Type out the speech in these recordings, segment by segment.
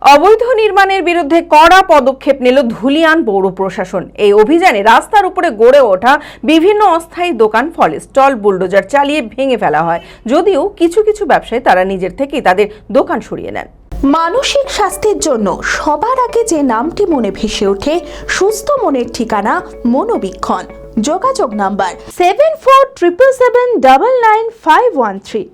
অবৈধ নির্মাণের বিরুদ্ধে কড়া পদক্ষেপ নিল ধুলিয়ান পৌর প্রশাসন। এই অভিযানে রাস্তার উপরে গড়ে ওঠা বিভিন্ন অস্থায়ী দোকান, ফল স্টল বুলডোজার চালিয়ে ভেঙে ফেলা হয়। যদিও কিছু কিছু ব্যবসায়ী তারা নিজের থেকেই তাদের দোকান সরিয়ে নেন। মানসিক স্বাস্থ্যের জন্য সবার আগে যে নামটি মনে ভেসে ওঠে, সুস্থ মনের ঠিকানা মনোবীক্ষণ। যোগাযোগ নাম্বার 7477799513।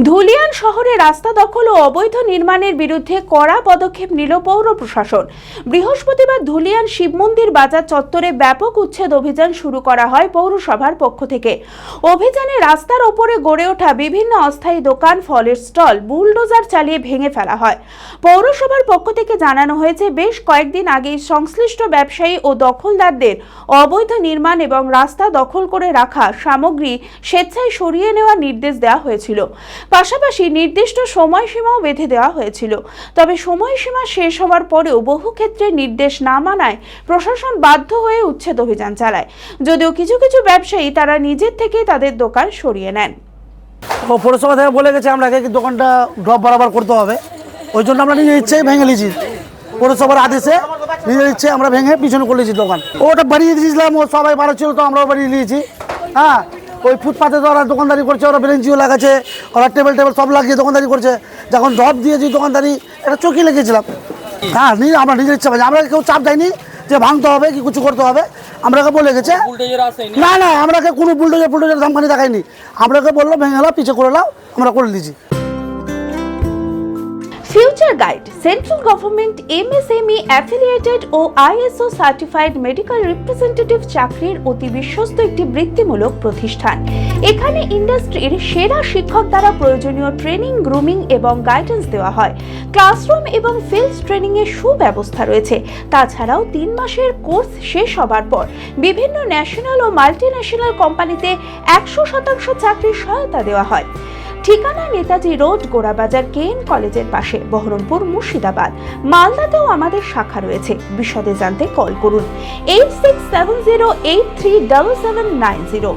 ধুলিয়ান শহরে রাস্তা দখল ও অবৈধ নির্মাণের বিরুদ্ধে কড়া পদক্ষেপ নিল পৌর প্রশাসন। বৃহস্পতিবার ধুলিয়ান শিব মন্দির বাজার চত্বরে ব্যাপক উচ্ছেদ অভিযান শুরু করা হয় পৌরসভার পক্ষ থেকে। অভিযানে রাস্তার ওপরে গড়ে ওঠা বিভিন্ন অস্থায়ী দোকান, ফলের স্টল বুলডোজার চালিয়ে ভেঙে ফেলা হয়। পৌরসভার পক্ষ থেকে জানানো হয়েছে, বেশ কয়েকদিন আগেই সংশ্লিষ্ট ব্যবসায়ী ও দখলদারদের অবৈধ নির্মাণ এবং রাস্তা দখল করে রাখা সামগ্রী স্বেচ্ছায় সরিয়ে নেওয়ার নির্দেশ দেওয়া হয়েছিল। পাশাপাশি নির্দিষ্ট সময়সীমাও বেঁধে দেওয়া হয়েছিল। তবে সময়সীমা শেষ হওয়ার পরেও বহু ক্ষেত্রে নির্দেশ না মানায় প্রশাসন বাধ্য হয়ে উচ্ছেদ অভিযান চালায়। যদিও কিছু কিছু ব্যবসায়ী তারা নিজের থেকেই তাদের দোকান সরিয়ে নেন। পৌরসভা থেকে বলে গেছে আমরা দোকানটা ড্রপ বরাবর করতে হবে, ওই জন্য আমরা নিজের ইচ্ছেই ভেঙে নিয়েছি। পৌরসভার আদেশে নিজের ইচ্ছে আমরা ভেঙে পিছনে করে নিয়েছি দোকান। ওটা বাড়িয়ে দিয়েছিলাম, ও সবাই ভালো ছিল তো আমরাও বাড়িয়ে নিয়েছি। হ্যাঁ, ওই ফুটপাতে তো ওরা দোকানদারি করছে, ওরা বেঞ্চিও লাগাচ্ছে, ওরা টেবিল সব লাগিয়ে দোকানদারি করছে। যখন ড্রপ দিয়েছি দোকানদারি একটা চোখে লেগেছিলাম। হ্যাঁ, আমরা নিজের ইচ্ছা পাচ্ছি, আমরা কেউ চাপ দেয়নি যে ভাঙতে হবে কি কিছু করতে হবে। আমরাকে বলে গেছে না না, আমরাকে কোনো বুলডোজার ধামখানি দেখায়নি। আমরাকে বললো ভেঙে নাও, পিছিয়ে করে নাও, আমরা করে দিয়েছি। Future guide central government MSME affiliated ও আইএসও সার্টিফাইড মেডিকেল রিপ্রেজেন্টেটিভ চাকরির অতি বিশ্বস্ত একটি বৃত্তিমূলক প্রতিষ্ঠান। এখানে ইন্ডাস্ট্রির সেরা শিক্ষক দ্বারা প্রয়োজনীয় ট্রেনিং, গ্রুমিং এবং গাইডেন্স দেওয়া হয়। ক্লাসরুম এবং ফিল্ড ট্রেনিং এর সুব্যবস্থা রয়েছে। তাছাড়াও 3 মাসের কোর্স শেষ হবার পর বিভিন্ন ন্যাশনাল ও মাল্টিন্যাশনাল কোম্পানিতে 100% চাকরির সহায়তা দেওয়া হয়। ঠিকানা নেতাজি রোড, গোড়াবাজার কেএন কলেজের পাশে, বহরমপুর, মুর্শিদাবাদ। মালদাতেও আমাদের শাখা রয়েছে। বিশদে জানতে কল করুন 8670837790।